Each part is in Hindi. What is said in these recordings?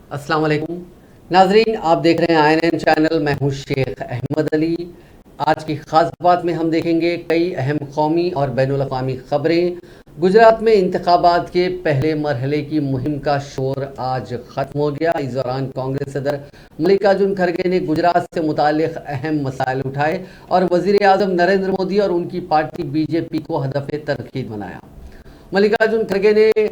अस्सलाम वालेकुम नाजरीन, आप देख रहे हैं INN चैनल। मैं हूं शेख अहमद अली। आज की ख़ास बात में हम देखेंगे कई अहम कौमी और बैनुल अक़वामी ख़बरें। गुजरात में इंतखाबात के पहले मरहले की मुहिम का शोर आज ख़त्म हो गया। इस दौरान कांग्रेस सदर मल्लिकार्जुन खड़गे ने गुजरात से मुताल्लिक़ अहम मसाइल उठाए और वज़ीर आज़म नरेंद्र मोदी और उनकी पार्टी BJP को हदफ़ तनक़ीद बनाया। मल्लिकार्जुन खड़गे ने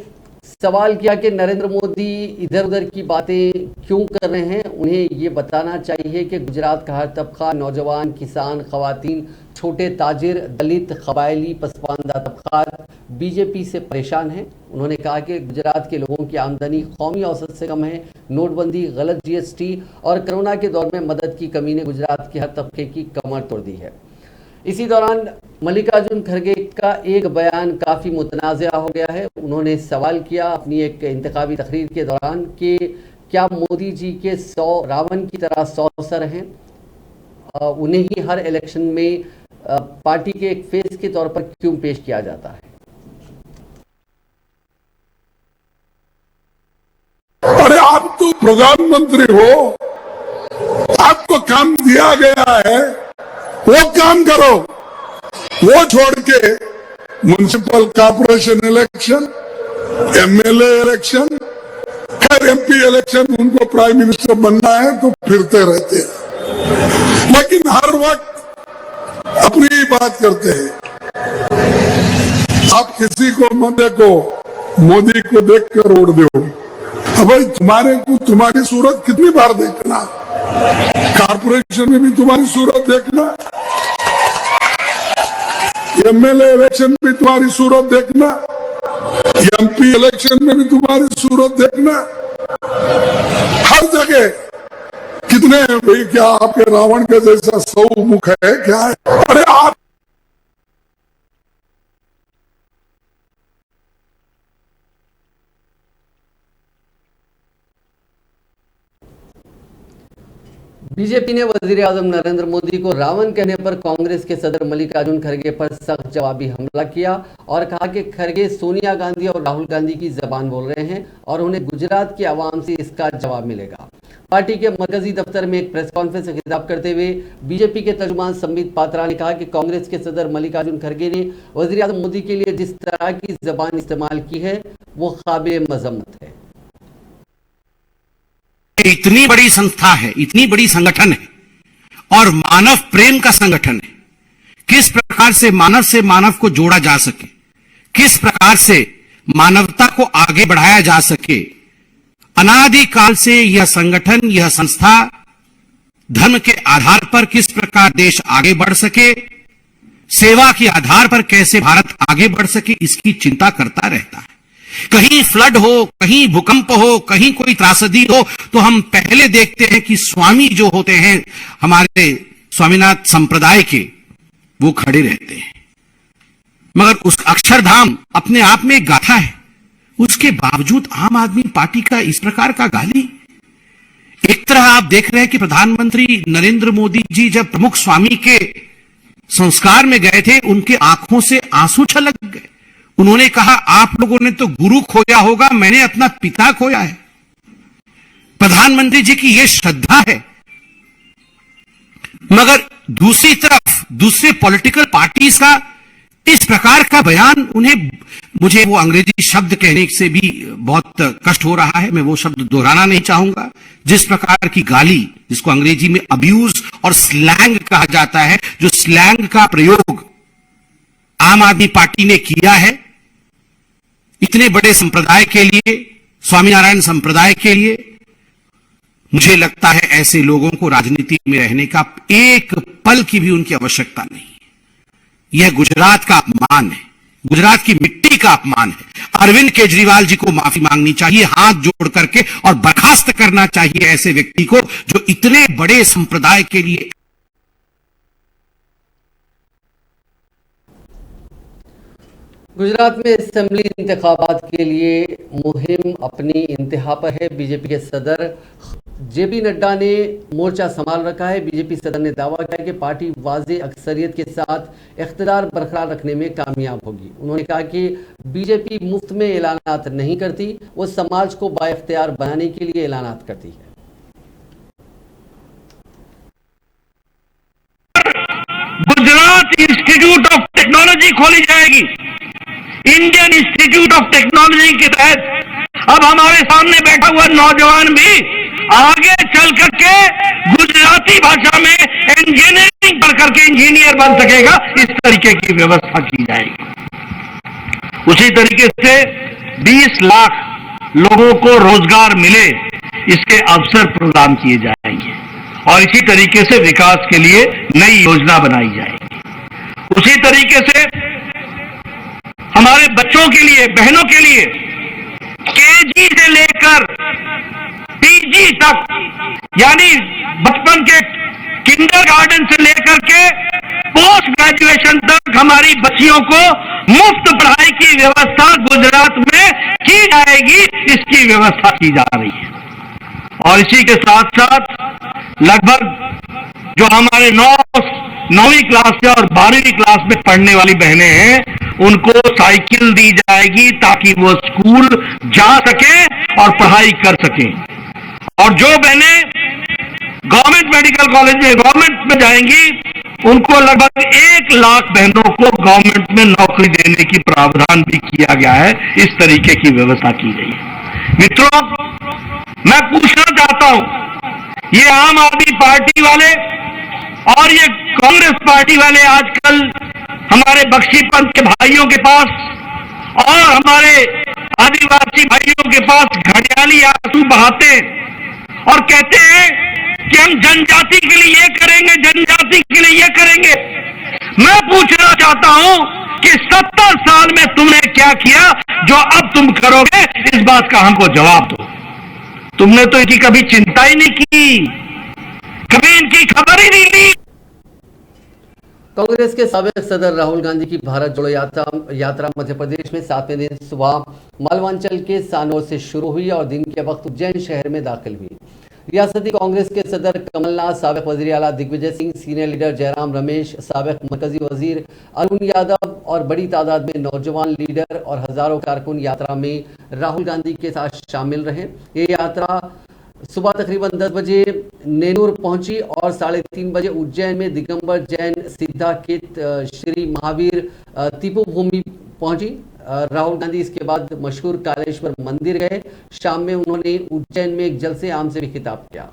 सवाल किया कि नरेंद्र मोदी इधर उधर की बातें क्यों कर रहे हैं। उन्हें ये बताना चाहिए कि गुजरात का हर तबका, नौजवान, किसान, खवातीन, छोटे ताजिर, दलित, कबायली, पसमानदा तबकात BJP से परेशान हैं। उन्होंने कहा कि गुजरात के लोगों की आमदनी कौमी औसत से कम है। नोटबंदी, गलत GST और कोरोना के दौर में मदद की कमी ने गुजरात के हर तबके की कमर तोड़ दी है। इसी दौरान मल्लिकार्जुन खड़गे का एक बयान काफ़ी मुतनाज़ा हो गया है। उन्होंने सवाल किया अपनी एक इंतखाबी तकरीर के दौरान कि क्या मोदी जी के 100 रावण की तरह 100 सर हैं। उन्हें ही हर इलेक्शन में पार्टी के एक फेस के तौर पर क्यों पेश किया जाता है। अरे आप तो प्रधानमंत्री हो, आपको काम दिया गया है, वो काम करो। वो छोड़ के municipal corporation election, MLA election, खैर MP इलेक्शन, उनको प्राइम मिनिस्टर बनना है तो फिरते रहते हैं, लेकिन हर वक्त अपनी ही बात करते हैं। आप किसी को मत देखो, मोदी को देखकर उड़ दो। भाई तुम्हारे को तुम्हारी सूरत कितनी बार देखना, कॉर्पोरेशन में भी तुम्हारी सूरत देखना, MLA इलेक्शन भी तुम्हारी सूरत देखना, MP इलेक्शन में भी तुम्हारी सूरत देखना। हर जगह कितने हैं भाई, क्या आपके रावण के जैसा 100 मुख है क्या है? अरे आप BJP ने वज़ीर आज़म नरेंद्र मोदी को रावण कहने पर कांग्रेस के सदर मल्लिकार्जुन खड़गे पर सख्त जवाबी हमला किया और कहा कि खड़गे सोनिया गांधी और राहुल गांधी की जबान बोल रहे हैं और उन्हें गुजरात की आवाम से इसका जवाब मिलेगा। पार्टी के मरकजी दफ्तर में एक प्रेस कॉन्फ्रेंस से खिताब करते हुए BJP के तर्जुमान संबित पात्रा ने कहा कि कांग्रेस के सदर मल्लिकार्जुन खड़गे ने वज़ीर आज़म मोदी के लिए जिस तरह की जबान इस्तेमाल की है वो काबिल मजम्मत है। इतनी बड़ी संस्था है, इतनी बड़ी संगठन है और मानव प्रेम का संगठन है। किस प्रकार से मानव को जोड़ा जा सके, किस प्रकार से मानवता को आगे बढ़ाया जा सके। अनादिकाल से यह संगठन, यह संस्था धर्म के आधार पर किस प्रकार देश आगे बढ़ सके, सेवा के आधार पर कैसे भारत आगे बढ़ सके, इसकी चिंता करता रहता है। कहीं फ्लड हो, कहीं भूकंप हो, कहीं कोई त्रासदी हो तो हम पहले देखते हैं कि स्वामी जो होते हैं हमारे स्वामीनाथ संप्रदाय के, वो खड़े रहते हैं। मगर उस अक्षरधाम अपने आप में एक गाथा है, उसके बावजूद आम आदमी पार्टी का इस प्रकार का गाली। एक तरह आप देख रहे हैं कि प्रधानमंत्री नरेंद्र मोदी जी जब प्रमुख स्वामी के संस्कार में गए थे, उनके आंखों से आंसू छलक गए। उन्होंने कहा आप लोगों ने तो गुरु खोया होगा, मैंने अपना पिता खोया है। प्रधानमंत्री जी की यह श्रद्धा है। मगर दूसरी तरफ दूसरे पॉलिटिकल पार्टीज का इस प्रकार का बयान, मुझे वो अंग्रेजी शब्द कहने से भी बहुत कष्ट हो रहा है, मैं वो शब्द दोहराना नहीं चाहूंगा। जिस प्रकार की गाली, जिसको अंग्रेजी में अब्यूज और स्लैंग कहा जाता है, जो स्लैंग का प्रयोग आम आदमी पार्टी ने किया है इतने बड़े संप्रदाय के लिए, स्वामीनारायण संप्रदाय के लिए, मुझे लगता है ऐसे लोगों को राजनीति में रहने का एक पल की भी उनकी आवश्यकता नहीं है। यह गुजरात का अपमान है, गुजरात की मिट्टी का अपमान है। अरविंद केजरीवाल जी को माफी मांगनी चाहिए हाथ जोड़ करके और बर्खास्त करना चाहिए ऐसे व्यक्ति को जो इतने बड़े संप्रदाय के लिए। गुजरात में असेंबली इंतखाबात के लिए मुहिम अपनी इंतहा पर है। BJP के सदर जेपी नड्डा ने मोर्चा संभाल रखा है। बीजेपी सदर ने दावा किया कि पार्टी वाज़ेह अक्सरियत के साथ इख्तिदार बरकरार रखने में कामयाब होगी। उन्होंने कहा कि बीजेपी मुफ्त में ऐलानात नहीं करती, वो समाज को बाइख्तियार बनाने के लिए ऐलानात करती है। गुजरात इंस्टीट्यूट ऑफ टेक्नोलॉजी खोली जाएगी। इंडियन इंस्टीट्यूट ऑफ टेक्नोलॉजी के तहत अब हमारे सामने बैठा हुआ नौजवान भी आगे चल करके गुजराती भाषा में इंजीनियरिंग पढ़ करके इंजीनियर बन सकेगा। इस तरीके की व्यवस्था की जाएगी। उसी तरीके से 20 लाख लोगों को रोजगार मिले, इसके अवसर प्रदान किए जाएंगे और इसी तरीके से विकास के लिए नई योजना बनाई जाएगी। उसी तरीके से हमारे बच्चों के लिए, बहनों के लिए केजी से लेकर पीजी तक, यानी बचपन के किंडरगार्टन से लेकर के पोस्ट ग्रेजुएशन तक हमारी बच्चियों को मुफ्त पढ़ाई की व्यवस्था गुजरात में की जाएगी। इसकी व्यवस्था की जा रही है और इसी के साथ साथ लगभग जो हमारे 9वीं क्लास से और 12वीं क्लास में पढ़ने वाली बहनें हैं, उनको साइकिल दी जाएगी ताकि वो स्कूल जा सके और पढ़ाई कर सकें। और जो बहनें गवर्नमेंट मेडिकल कॉलेज में, गवर्नमेंट में जाएंगी, उनको लगभग 1 लाख बहनों को गवर्नमेंट में नौकरी देने की प्रावधान भी किया गया है। इस तरीके की व्यवस्था की गई है। मित्रों, मैं पूछना चाहता हूं, ये आम आदमी पार्टी वाले और ये कांग्रेस पार्टी वाले आजकल हमारे बख्शीपंथ के भाइयों के पास और हमारे आदिवासी भाइयों के पास घड़ियाली आंसू बहाते और कहते हैं कि हम जनजाति के लिए ये करेंगे, जनजाति के लिए ये करेंगे। मैं पूछना चाहता हूं कि 70 साल में तुमने क्या किया जो अब तुम करोगे? इस बात का हमको जवाब दो। तुमने तो इनकी कभी चिंता ही नहीं की, कभी इनकी खबर ही नहीं ली। कांग्रेस के साबिक सदर राहुल गांधी की भारत जोड़ो यात्रा मध्य प्रदेश में 7वें दिन सुबह मालवांचल के सानोर से शुरू हुई और दिन के वक्त उज्जैन शहर में दाखिल हुई। रियासती कांग्रेस के सदर कमलनाथ, साबिक वजीर आला दिग्विजय सिंह, सीनियर लीडर जयराम रमेश, साबिक मरकजी वजीर अरुण यादव और बड़ी तादाद में नौजवान लीडर और हजारों कारकुन यात्रा में राहुल गांधी के साथ शामिल रहे। ये यात्रा सुबह तकरीबन 10 बजे नेनूर पहुंची और 3:30 बजे उज्जैन में दिगंबर जैन सिद्धाकेत श्री महावीर तिपु भूमि पहुंची। राहुल गांधी इसके बाद मशहूर कालेश्वर मंदिर गए। शाम में उन्होंने उज्जैन में एक जलसे आम से भी खिताब किया।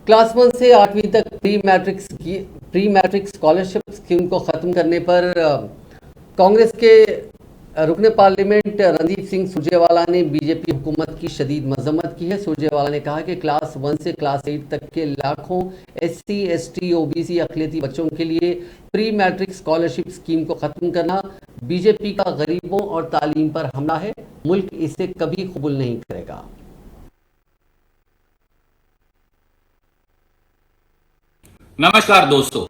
क्लास 1 से 8वीं तक प्री मैट्रिक स्कॉलरशिप स्कीम को खत्म करने पर कांग्रेस के रुकने पार्लियामेंट रणदीप सिंह सुरजेवाला ने बीजेपी हुकूमत की शदीद मजम्मत की है। सुरजेवाला ने कहा कि क्लास 1 से क्लास 8 तक के लाखों SC, ST, OBC अक़लियती बच्चों के लिए प्री मैट्रिक स्कॉलरशिप स्कीम को खत्म करना बीजेपी का गरीबों और तालीम पर हमला है। मुल्क इसे कभी कबूल नहीं करेगा। नमस्कार दोस्तों,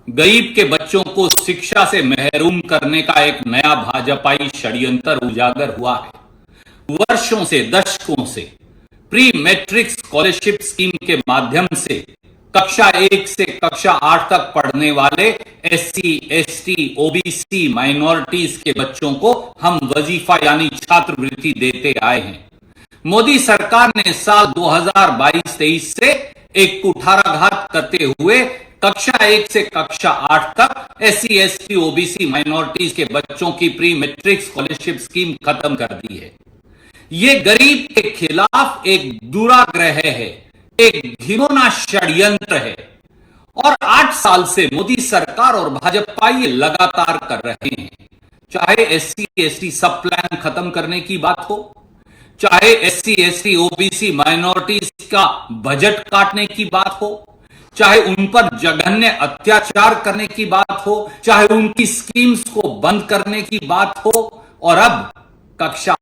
गरीब के बच्चों को शिक्षा से महरूम करने का एक नया भाजपाई षड्यंत्र उजागर हुआ है। वर्षों से, दशकों से प्री मैट्रिक स्कॉलरशिप स्कीम के माध्यम से कक्षा 1 से कक्षा 8 तक पढ़ने वाले एससी, एसटी, ओबीसी, माइनॉरिटीज के बच्चों को हम वजीफा यानी छात्रवृत्ति देते आए हैं। मोदी सरकार ने साल 2022-23 से एक कुठाराघात करते हुए कक्षा 1 से कक्षा 8 तक एससी, एसटी, ओबीसी, माइनॉरिटीज के बच्चों की प्री मैट्रिक स्कॉलरशिप स्कीम खत्म कर दी है। ये गरीब के खिलाफ एक दुराग्रह है, एक घिनौना षड्यंत्र है और 8 साल से मोदी सरकार और भाजपा ये लगातार कर रहे हैं। चाहे एससी, एसटी सब प्लान खत्म करने की बात हो, चाहे एससी, एसटी, ओबीसी, माइनॉरिटीज का बजट काटने की बात हो, चाहे उन पर जघन्य अत्याचार करने की बात हो, चाहे उनकी स्कीम्स को बंद करने की बात हो, और अब कक्षा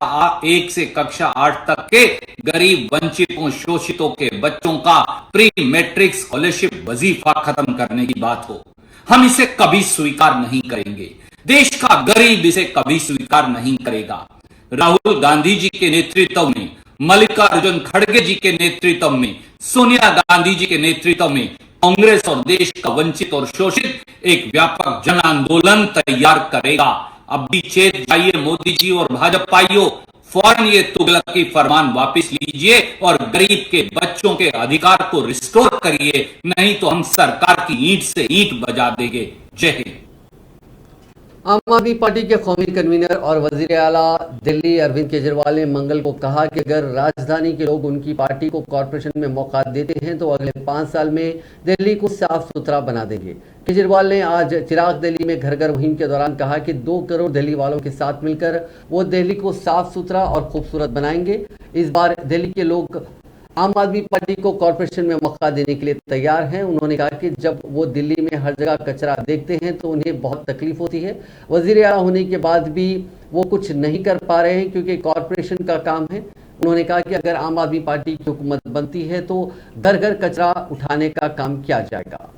1 से कक्षा 8 तक के गरीब, वंचितों, शोषितों के बच्चों का प्री मैट्रिक स्कॉलरशिप वजीफा खत्म करने की बात हो, हम इसे कभी स्वीकार नहीं करेंगे। देश का गरीब इसे कभी स्वीकार नहीं करेगा। राहुल गांधी जी के नेतृत्व में, मल्लिकार्जुन खड़गे जी के नेतृत्व में, सोनिया गांधी जी के नेतृत्व में कांग्रेस और देश का वंचित और शोषित एक व्यापक जन आंदोलन तैयार करेगा। अब भी चेत जाइए मोदी जी और भाजपाइयों, फौरन ये तुगलक की फरमान वापस लीजिए और गरीब के बच्चों के अधिकार को रिस्टोर करिए, नहीं तो हम सरकार की ईंट से ईंट बजा देंगे। जय हिंद। आम आदमी पार्टी के कौमी कन्वीनर और वजीर आला दिल्ली अरविंद केजरीवाल ने मंगल को कहा कि अगर राजधानी के लोग उनकी पार्टी को कॉरपोरेशन में मौका देते हैं तो अगले 5 साल में दिल्ली को साफ सुथरा बना देंगे। केजरीवाल ने आज चिराग दिल्ली में घर घर मुहिम के दौरान कहा कि 2 करोड़ दिल्ली वालों के साथ मिलकर वो दिल्ली को साफ सुथरा और खूबसूरत बनाएंगे। इस बार दिल्ली के लोग आम आदमी पार्टी को कॉरपोरेशन में मौका देने के लिए तैयार हैं। उन्होंने कहा कि जब वो दिल्ली में हर जगह कचरा देखते हैं तो उन्हें बहुत तकलीफ होती है। वजीर आला होने के बाद भी वो कुछ नहीं कर पा रहे हैं क्योंकि कॉरपोरेशन का काम है। उन्होंने कहा कि अगर आम आदमी पार्टी की हुकूमत बनती है तो घर घर कचरा उठाने का काम किया जाएगा।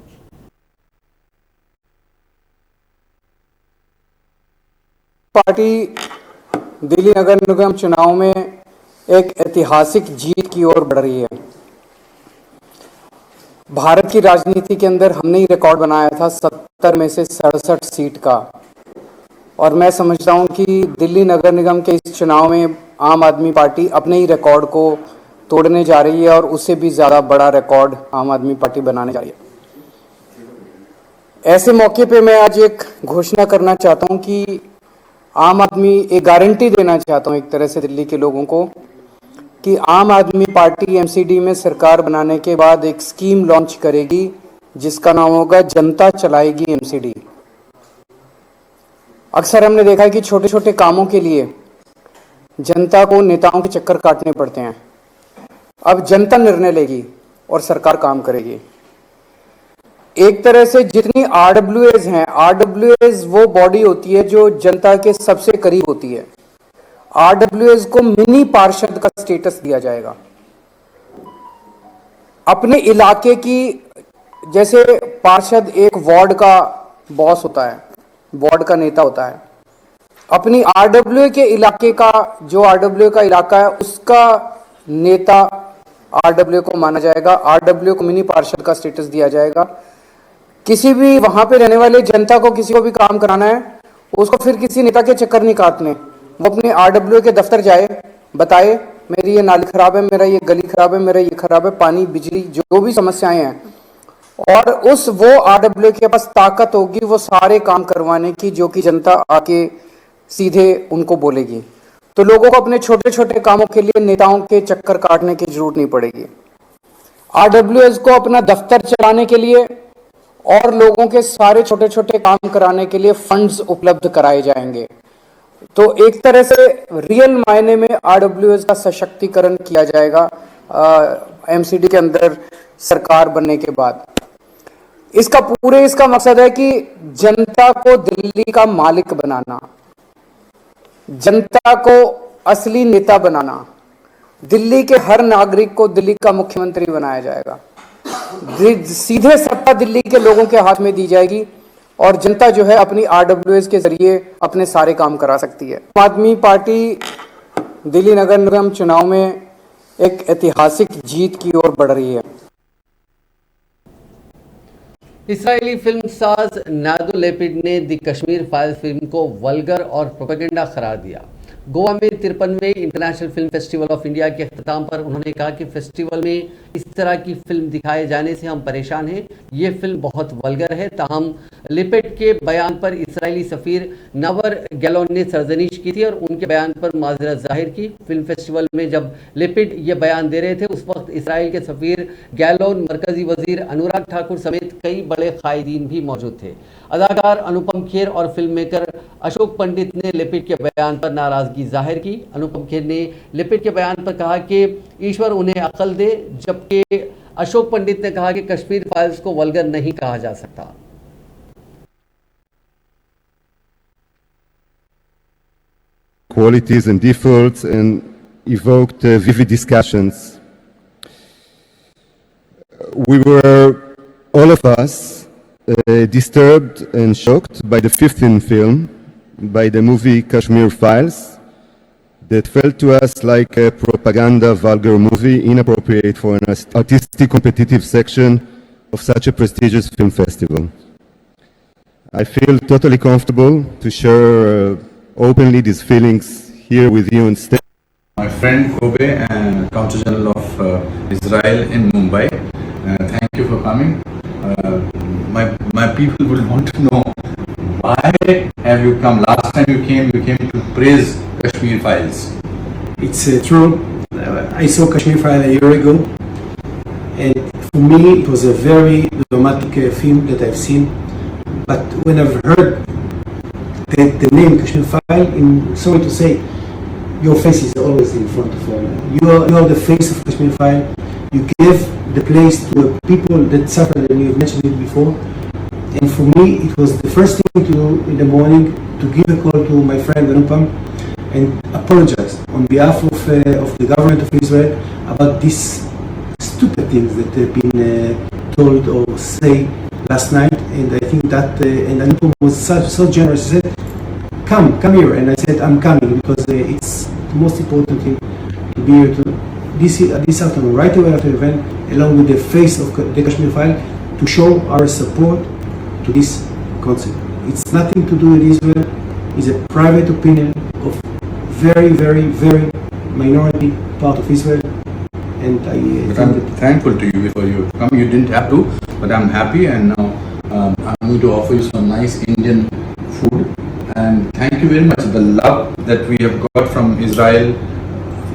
पार्टी दिल्ली नगर निगम चुनाव में एक ऐतिहासिक जीत की ओर बढ़ रही है। भारत की राजनीति के अंदर हमने ही रिकॉर्ड बनाया था 70 में से 67 सीट का, और मैं समझता हूं कि दिल्ली नगर निगम के इस चुनाव में आम आदमी पार्टी अपने ही रिकॉर्ड को तोड़ने जा रही है और उससे भी ज़्यादा बड़ा रिकॉर्ड आम आदमी पार्टी बनाने जा रही है। ऐसे मौके पे मैं आज एक घोषणा करना चाहता हूं कि आम आदमी, एक गारंटी देना चाहता हूं एक तरह से दिल्ली के लोगों को कि आम आदमी पार्टी एमसीडी में सरकार बनाने के बाद एक स्कीम लॉन्च करेगी जिसका नाम होगा जनता चलाएगी एमसीडी। अक्सर हमने देखा है कि छोटे छोटे कामों के लिए जनता को नेताओं के चक्कर काटने पड़ते हैं। अब जनता निर्णय लेगी और सरकार काम करेगी। एक तरह से जितनी आरडब्ल्यूएज हैं, आरडब्ल्यूएज वो बॉडी होती है जो जनता के सबसे करीब होती है। आरडब्ल्यूएस को मिनी पार्षद का स्टेटस दिया जाएगा। अपने इलाके की, जैसे पार्षद एक वार्ड का बॉस होता है, वार्ड का नेता होता है, अपनी आरडब्ल्यूए के इलाके का, जो आरडब्ल्यूए का इलाका है उसका नेता आरडब्ल्यूए को माना जाएगा। आरडब्ल्यूए को मिनी पार्षद का स्टेटस दिया जाएगा। किसी भी वहां पे रहने वाले जनता को किसी को भी काम कराना है, उसको फिर किसी नेता के चक्कर नहीं काटने, वो अपने आरडब्ल्यूए के दफ्तर जाए, बताए मेरी ये नाली खराब है, मेरा ये गली खराब है, मेरा ये खराब है, पानी, बिजली, जो भी समस्याएं हैं, और उस वो आरडब्ल्यूए के पास ताकत होगी वो सारे काम करवाने की जो कि जनता आके सीधे उनको बोलेगी। तो लोगों को अपने छोटे छोटे कामों के लिए नेताओं के चक्कर काटने की जरूरत नहीं पड़ेगी। आरडब्ल्यूएस को अपना दफ्तर चलाने के लिए और लोगों के सारे छोटे छोटे काम कराने के लिए फंड्स उपलब्ध कराए जाएंगे। तो एक तरह से रियल मायने में आरडब्ल्यूएस का सशक्तिकरण किया जाएगा एमसीडी के अंदर सरकार बनने के बाद। इसका मकसद है कि जनता को दिल्ली का मालिक बनाना, जनता को असली नेता बनाना, दिल्ली के हर नागरिक को दिल्ली का मुख्यमंत्री बनाया जाएगा, सीधे सत्ता दिल्ली के लोगों के हाथ में दी जाएगी और जनता जो है अपनी आरडब्ल्यूएस के जरिए अपने सारे काम करा सकती है। आम आदमी पार्टी दिल्ली नगर निगम चुनाव में एक ऐतिहासिक जीत की ओर बढ़ रही है। इसराइली फिल्म साज नादो लेपिड ने द कश्मीर फाइल्स फिल्म को वल्गर और प्रोपेगेंडा करार दिया। गोवा में 53वें international film festival of India के अख्ताम पर उन्होंने कहा कि फेस्टिवल में इस तरह की फिल्म दिखाए जाने से हम परेशान हैं। ये फिल्म बहुत वल्गर है। ताहम लिपिड के बयान पर इसराइली सफ़ीर नवर गैलोन ने सरजनीश की थी और उनके बयान पर माजरत जाहिर की। फिल्म फेस्टिवल में जब लिपिड ये बयान दे रहे थे उस वक्त इसराइल के सफ़ीर गैलोन, मरकजी वजीर अनुराग ठाकुर समेत कई बड़े कायदीन भी मौजूद थे। अदाकार अनुपम खेर और फिल्म मेकर अशोक पंडित ने लिपिड के बयान पर नाराजगी जाहिर की। अनुपम खेर ने लिपिड के बयान पर कहा कि ईश्वर उन्हें अक्ल दे, जबकि अशोक पंडित ने कहा कि कश्मीर फाइल्स को वल्गर नहीं कहा जा सकता। Qualities and defaults and evoked vivid discussions. We were, all of us, disturbed and shocked by the 15th film, by the movie Kashmir Files, that felt to us like a propaganda vulgar movie, inappropriate for an artistic competitive section of such a prestigious film festival. I feel totally comfortable to share openly these feelings here with you on stage. My friend Kobe and Consul General of Israel in Mumbai, thank you for coming. My people will want to know, why have you come? Last time you came to praise Kashmir Files. It's true. I saw Kashmir Files a year ago, and for me it was a very dramatic film that I've seen. But when I've heard the name Kashmir Files, sorry to say, your face is always in front of all. You are the face of Kashmir Files. You gave the place to people that suffered, and you've mentioned it before. And for me, it was the first thing to do in the morning, to give a call to my friend Anupam and apologize on behalf of the government of Israel about these stupid things that have been told or say last night. And I think that, and Anupam was so generous. He said, come here. And I said, I'm coming, because it's the most important thing to be here to this afternoon, right away after the event, along with the face of the Kashmir File, to show our support to this concept. It's nothing to do with Israel. It's a private opinion of very, very, very minority part of Israel. And I'm thankful to you for your coming. You didn't have to, but I'm happy, and now I'm going to offer you some nice Indian food. And thank you very much. The love that we have got from Israel,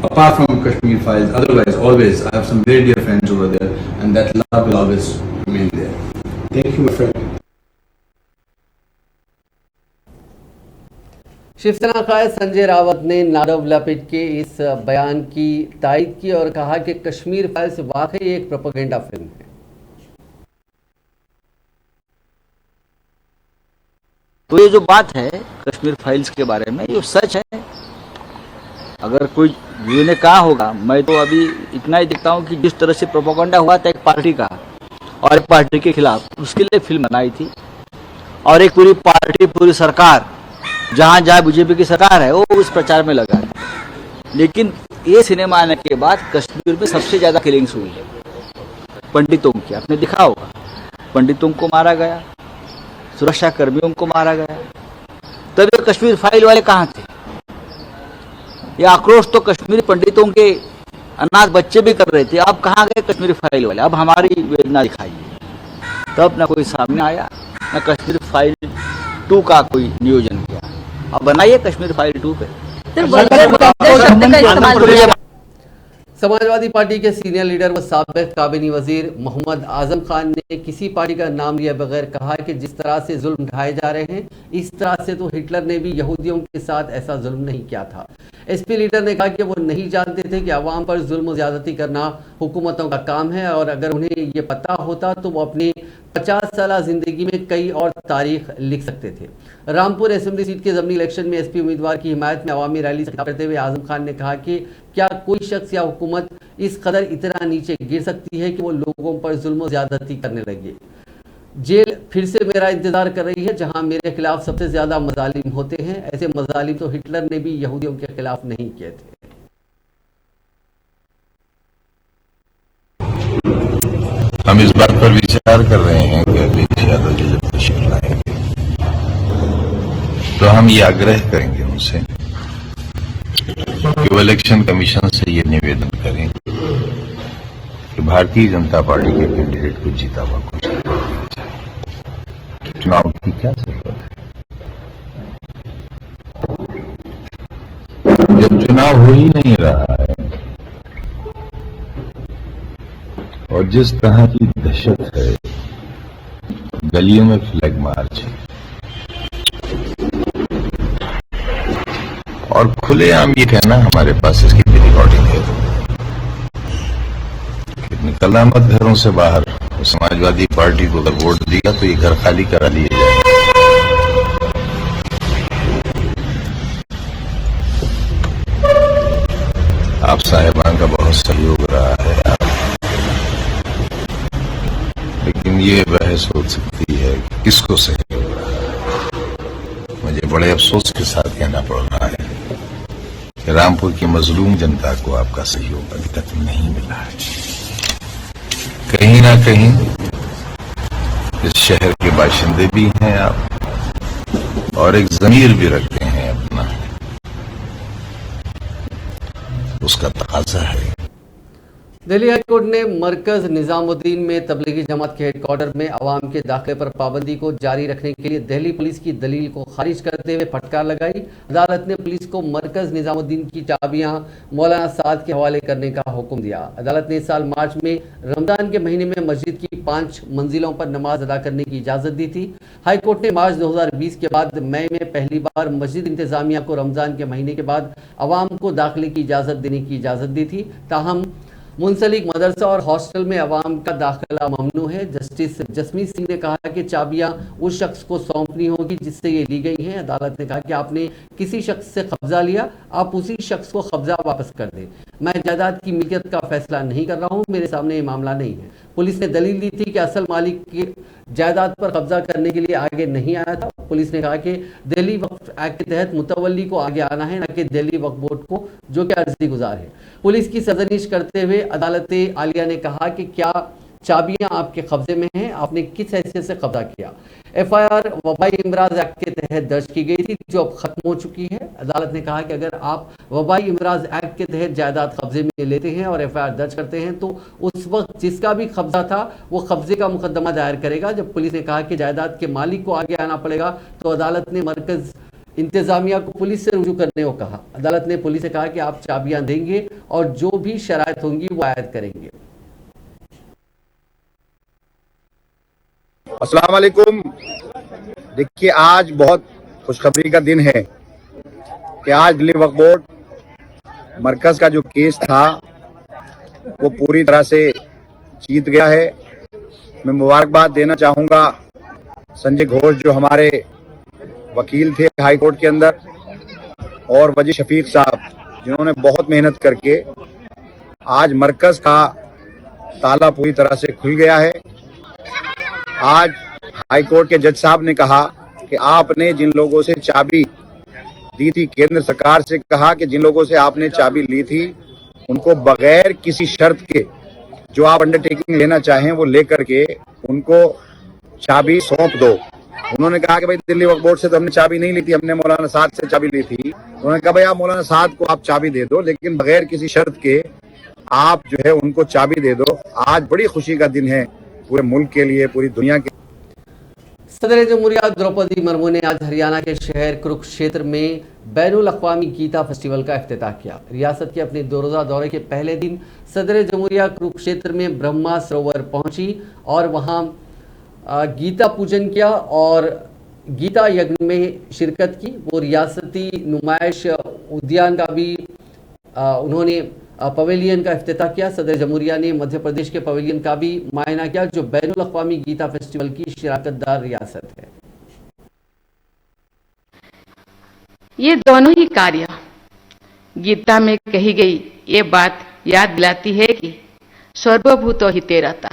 apart from Kashmir Files, otherwise, always, I have some very dear friends over there, and that love will always remain there. Thank you, my friend. Shiv Sena कायद संजय रावत ने नादव लेपिड के इस बयान की तायीद की और कहा कि कश्मीर फाइल्स वाकई एक प्रोपेगेंडा फिल्म है। तो ये जो बात है कश्मीर फाइल्स के बारे में, ये सच है। अगर कोई व्यू ने कहा होगा, मैं तो अभी इतना ही देखता हूँ कि जिस तरह से प्रोपेगेंडा हुआ था एक पार्टी का और एक पार्टी के खिलाफ, उसके लिए फिल्म बनाई थी, और एक पूरी पार्टी, पूरी सरकार, जहाँ जहाँ बीजेपी की सरकार है, वो उस प्रचार में लगा है। लेकिन ये सिनेमा आने के बाद कश्मीर में सबसे ज़्यादा किलिंग्स हुई है पंडितों की। आपने देखा होगा, पंडितों को मारा गया, सुरक्षा कर्मियों को मारा गया। तब ये कश्मीर फाइल वाले कहाँ थे? ये आक्रोश तो कश्मीरी पंडितों के अनाथ बच्चे भी कर रहे थे। अब कहाँ गए कश्मीरी फाइल वाले? अब हमारी वेदना दिखाइए। तब ना कोई सामने आया, ना कश्मीर फाइल 2 का कोई नियोजन किया। अब बनाइए कश्मीर फाइल 2 पे। समाजवादी पार्टी के सीनियर लीडर व साबिक काबीना वजीर मोहम्मद आजम खान ने किसी पार्टी का नाम लिए बगैर कहा कि जिस तरह से जुल्म ढाए जा रहे हैं, इस तरह से तो हिटलर ने भी यहूदियों के साथ ऐसा जुल्म नहीं किया था। एसपी लीडर ने कहा कि वो नहीं जानते थे कि अवाम पर जुल्म ज्यादती करना हुकूमतों का काम है, और अगर उन्हें ये पता होता तो वो अपनी 50 साल जिंदगी में कई और तारीख लिख सकते थे। रामपुर असेंबली सीट के ज़मीनी इलेक्शन में एसपी उम्मीदवार की हिमायत में अवामी रैली से खिताब करते हुए आजम खान ने कहा कि क्या कोई शख्स या हुकूमत इस कदर इतना नीचे गिर सकती है कि वो लोगों पर जुल्म ज्यादती करने लगे। जेल फिर से मेरा इंतजार कर रही है, जहां मेरे खिलाफ सबसे ज्यादा मजालिम होते हैं। ऐसे मजालिम तो हिटलर ने भी यहूदियों के खिलाफ नहीं किए थे। हम इस बात पर विचार कर रहे हैं कि अखिलेश यादव जी जब तशरीफ लाएंगे तो हम ये आग्रह करेंगे उनसे कि वो इलेक्शन कमीशन से ये निवेदन करें कि भारतीय जनता पार्टी के कैंडिडेट को जीता हुआ कुछ चुनाव की क्या जरूरत है, जब चुनाव हो ही नहीं रहा है और जिस तरह की दहशत है, गलियों में फ्लैग मार्च है और खुलेआम ये कहना हमारे पास इसकी रिकॉर्डिंग है कि निकलना मत घरों से बाहर, समाजवादी पार्टी को अगर वोट दिया तो ये घर खाली करा लिए जाए। आप साहिबान का बहुत सहयोग रहा है, लेकिन ये बहस हो सकती है किसको सहयोग रहा है। मुझे बड़े अफसोस के साथ कहना पड़ रहा है कि रामपुर की मजलूम जनता को आपका सहयोग अभी तक नहीं मिला है। कहीं ना कहीं इस शहर के बाशिंदे भी हैं आप और एक ज़मीर भी रखते हैं अपना, उसका तकाजा है। दिल्ली हाईकोर्ट ने मरकज निजामुद्दीन में तबलीगी जमात के हेडक्वार्टर में अवाम के दाखिले पर पाबंदी को जारी रखने के लिए दिल्ली पुलिस की दलील को खारिज करते हुए फटकार लगाई। अदालत ने पुलिस को मरकज निजामुद्दीन की चाबियां मौलाना साद के हवाले करने का हुक्म दिया। अदालत ने इस साल मार्च में रमजान के महीने में मस्जिद की 5 मंजिलों पर नमाज अदा करने की इजाज़त दी थी। हाईकोर्ट ने मार्च 2020 के बाद मई में पहली बार मस्जिद इंतजामिया को रमजान के महीने के बाद अवाम को दाखिले की इजाज़त देने की इजाज़त दी थी। ताहम मुंसलिक मदरसा और हॉस्टल में अवाम का दाखिला ममनू है। जस्टिस जसमीत सिंह ने कहा कि चाबियां उस शख्स को सौंपनी होगी जिससे ये ली गई हैं। अदालत ने कहा कि आपने किसी शख्स से कब्जा लिया, आप उसी शख्स को कब्जा वापस कर दें। मैं जायदाद की मिल्कियत का फैसला नहीं कर रहा हूं, मेरे सामने ये मामला नहीं है। पुलिस ने दलील दी थी कि असल मालिक की जायदाद पर कब्जा करने के लिए आगे नहीं आया था। पुलिस ने कहा कि दिल्ली वक्फ एक्ट के तहत मुतवल्ली को आगे आना है, न कि दिल्ली वक्फ बोर्ड को, जो कि अर्जी गुजार है। पुलिस की सरजनिश करते हुए अदालत आलिया ने कहा कि क्या चाबियां आपके कब्जे में हैं, आपने किस हैसियत से कब्जा किया। एफआईआर वबाई इमराज एक्ट के तहत दर्ज की गई थी, जो अब खत्म हो चुकी है। अदालत ने कहा कि अगर आप वबाई इमराज एक्ट के तहत जायदाद कब्जे में लेते हैं और एफआईआर दर्ज करते हैं तो उस वक्त जिसका भी कब्जा था वो कब्जे का मुकदमा दायर करेगा। जब पुलिस ने कहा कि जायदाद के मालिक को आगे आना पड़ेगा तो अदालत ने मरकज इंतजामिया को पुलिस से रुजू करने को कहा। अदालत ने पुलिस से कहा कि आप चाबियां देंगे और जो भी शराइत होंगी वो आयद करेंगे। अस्सलाम वालेकुम। देखिए, आज बहुत खुशखबरी का दिन है कि आज दिल्ली वक्फ बोर्ड मरकज का जो केस था वो पूरी तरह से जीत गया है। मैं मुबारकबाद देना चाहूँगा संजय घोष जो हमारे वकील थे हाई कोर्ट के अंदर, और वजी शफीक साहब जिन्होंने बहुत मेहनत करके आज मरकज का ताला पूरी तरह से खुल गया है। आज हाई कोर्ट के जज साहब ने कहा कि आपने जिन लोगों से चाबी दी थी, केंद्र सरकार से कहा कि जिन लोगों से आपने चाबी ली थी उनको बगैर किसी शर्त के जो आप अंडरटेकिंग लेना चाहें वो लेकर के उनको चाबी सौंप दो। उन्होंने कहा कि भाई दिल्ली वक्फ बोर्ड से तो हमने चाबी नहीं ली थी, हमने मौलाना साद से चाबी ली थी। उन्होंने कहा भाई आप मौलाना साद को आप चाबी दे दो, लेकिन बगैर किसी शर्त के आप जो है उनको चाबी दे दो। आज बड़ी खुशी का दिन है पूरे मुल्क के लिए, पूरी दुनिया के। सदर जमहूरिया द्रौपदी मुर्मू ने आज हरियाणा के शहर कुरुक्षेत्र में बैनुल अक़वामी गीता फेस्टिवल का इफ्तिताह किया। रियासत के अपने 2 रोज़ा दौरे के पहले दिन सदर जमहूरिया कुरुक्षेत्र में ब्रह्मा सरोवर पहुंची और वहां गीता पूजन किया और गीता यज्ञ में शिरकत की। वो रियासती नुमाइश उद्यान का भी उन्होंने पवेलियन का इफ्तिताह किया। सदर जमहूरिया ने मध्य प्रदेश के पवेलियन का भी मुआयना किया, जो बैनुल अक़वामी गीता फेस्टिवल की शिराकतदार रियासत है। ये दोनों ही कार्य गीता में कही गई ये बात याद दिलाती है कि सर्वभूतो हिते रहता,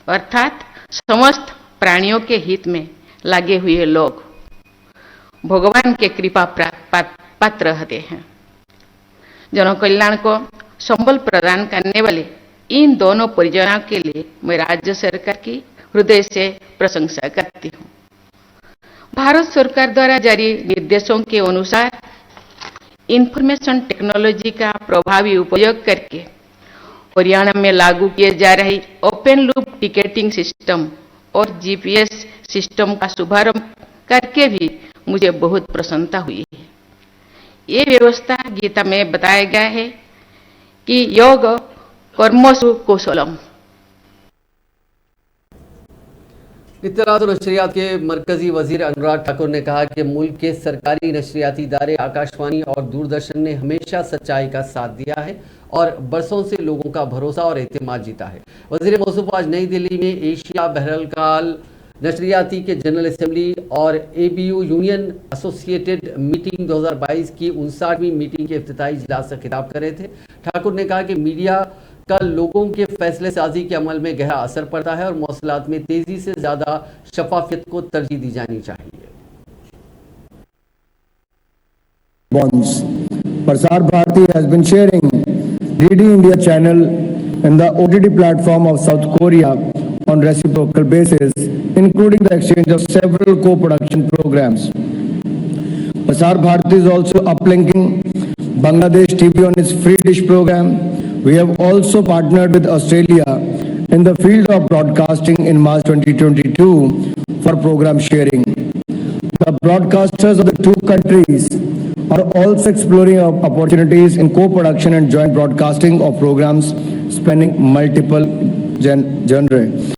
अर्थात समस्त प्राणियों के हित में लगे हुए लोग भगवान के कृपा पात्र रहते हैं। जन कल्याण को संबल प्रदान करने वाले इन दोनों परियोजनाओं के लिए मैं राज्य सरकार की हृदय से प्रशंसा करती हूँ। भारत सरकार द्वारा जारी निर्देशों के अनुसार इंफॉर्मेशन टेक्नोलॉजी का प्रभावी उपयोग करके हरियाणा में लागू किए जा रहे ओपन लूप टिकटिंग सिस्टम और जीपीएस सिस्टम का शुभारंभ करके भी मुझे बहुत प्रसन्नता हुई है। ये व्यवस्था गीता में बताया गया है कि योग कर्मसु कौशलम। इत्तलात और नशरियात के मरकजी वजीर अनुराग ठाकुर ने कहा कि मुल्क के सरकारी नशरियाती इदारे आकाशवाणी और दूरदर्शन ने हमेशा सच्चाई का साथ दिया है और बरसों से लोगों का भरोसा और एतमाद जीता है। वजीर मौसूफ आज नई दिल्ली में एशिया बहरहाल नशरियाती के जनरल असेंबली और ABU यूनियन एसोसिएटेड मीटिंग 2022 की 59वीं मीटिंग के इफ्तिताही इजलास से खिताब कर रहे थे। ठाकुर ने कहा कि मीडिया का लोगों के फैसले साजी के अमल में गहरा असर पड़ता है और मौसलात में तेजी से ज्यादा शफाफियत को तरजीह दी जानी चाहिए। Prasar Bharati has been sharing DD India channel and the OTT platform of South Korea on reciprocal basis, including the exchange of several co-production programs. Prasar Bharati is also uplinking Bangladesh TV on its free dish program. We have also partnered with Australia in the field of broadcasting in March 2022 for program sharing. The broadcasters of the two countries are also exploring opportunities in co-production and joint broadcasting of programs spanning multiple genres.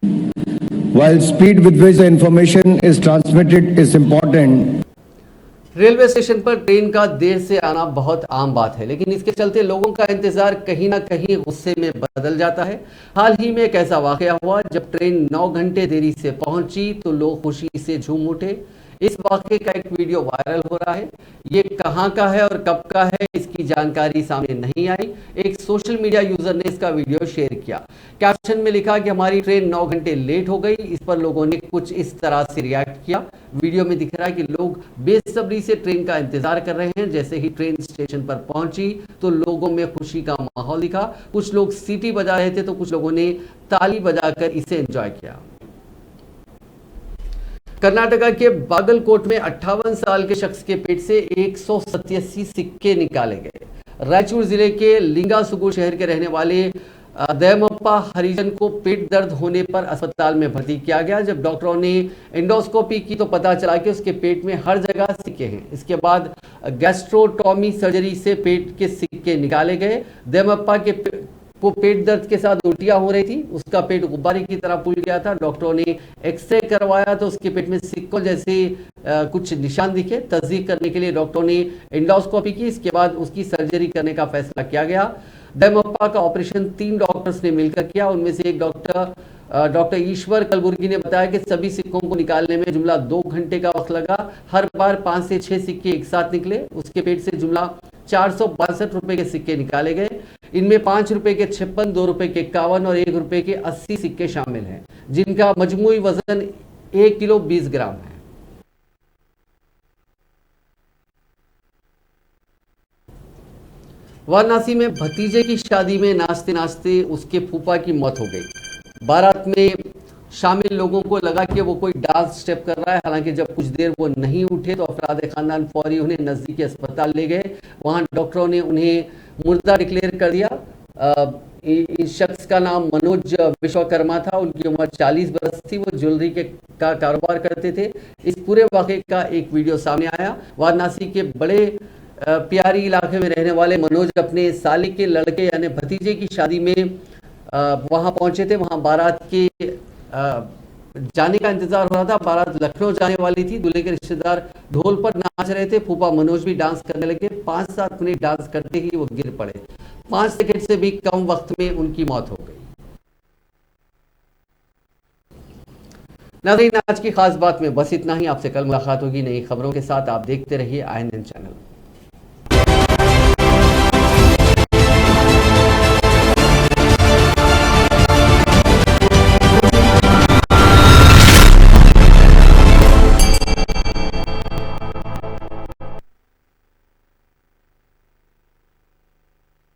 While speed with which the information is transmitted is important. Railway station पर ट्रेन का देर से आना बहुत आम बात है, लेकिन इसके चलते लोगों का इंतजार कहीं ना कहीं गुस्से में बदल जाता है। हाल ही में एक ऐसा वाकया हुआ जब ट्रेन 9 घंटे देरी से पहुंची तो लोग खुशी से झूम उठे। इस वाकये का एक वीडियो वायरल हो रहा है। ये कहां का है और कब का है इसकी जानकारी सामने नहीं आई। एक सोशल मीडिया यूजर ने इसका वीडियो शेयर किया। कैप्शन में लिखा कि हमारी ट्रेन 9 घंटे लेट हो गई। इस पर लोगों ने कुछ इस तरह से रिएक्ट किया। वीडियो में दिख रहा है कि लोग बेसब्री से ट्रेन का इंतजार कर रहे हैं। जैसे ही ट्रेन स्टेशन पर पहुंची तो लोगों में खुशी का माहौल दिखा। कुछ लोग सीटी बजा रहे थे तो कुछ लोगों ने ताली बजाकर इसे एंजॉय किया। कर्नाटका के बागलकोट में 58 साल के शख्स के पेट से 187 सिक्के निकाले गए। रायचूर जिले के लिंगासुगु शहर के रहने वाले दयमप्पा हरिजन को पेट दर्द होने पर अस्पताल में भर्ती किया गया। जब डॉक्टरों ने एंडोस्कोपी की तो पता चला कि उसके पेट में हर जगह सिक्के हैं। इसके बाद गैस्ट्रोटॉमी सर्जरी से पेट के सिक्के निकाले गए। दयमप्पा को पेट दर्द के साथ उल्टियां हो रही थी। उसका पेट गुब्बारे की तरह फूल गया था। डॉक्टरों ने एक्सरे करवाया तो उसके पेट में सिक्कों जैसे कुछ निशान दिखे। तस्दीक करने के लिए डॉक्टरों ने एंडोस्कोपी की। इसके बाद उसकी सर्जरी करने का फैसला किया गया। दयमप्पा का ऑपरेशन 3 डॉक्टर्स ने मिलकर किया। उनमें से एक डॉक्टर ईश्वर कलबुर्गी ने बताया कि सभी सिक्कों को निकालने में जुमला 2 घंटे का वक्त लगा। हर बार 5 से 6 सिक्के एक साथ निकले। उसके पेट से जुमला 462 रुपए के सिक्के निकाले गए। इनमें 5 रुपए के 56, 2 रुपए के 51 और 1 रुपए के 80 सिक्के शामिल हैं, जिनका मजमूई वजन 1 किलो 20 ग्राम है। वाराणसी में भतीजे की शादी में नाचते नाचते उसके फूफा की मौत हो गई। बारात में शामिल लोगों को लगा कि वो कोई डांस स्टेप कर रहा है। हालांकि जब कुछ देर वो नहीं उठे तो अफराद खानदान फौरी उन्हें नजदीकी अस्पताल ले गए। वहां डॉक्टरों ने उन्हें मुर्दा डिक्लेयर कर दिया। इस शख्स का नाम मनोज विश्वकर्मा था। उनकी उम्र 40 बरस थी। वो ज्वेलरी का कारोबार करते थे। इस पूरे वाकये का एक वीडियो सामने आया। वाराणसी के बड़े प्यारी इलाके में रहने वाले मनोज अपने साले के लड़के यानी भतीजे की शादी में वहां पहुंचे थे। वहां बारात के जाने का इंतजार हो रहा था। बारात लखनऊ जाने वाली थी। दूल्हे के रिश्तेदार ढोल पर नाच रहे थे। फूफा मनोज भी डांस करने लगे। 5-7 मिनट डांस करते ही वो गिर पड़े। 5 सेकंड से भी कम वक्त में उनकी मौत हो गई। नाज़रीन, आज की खास बात में बस इतना ही। आपसे कल मुलाकात होगी नई खबरों के साथ। आप देखते रहिए INN चैनल।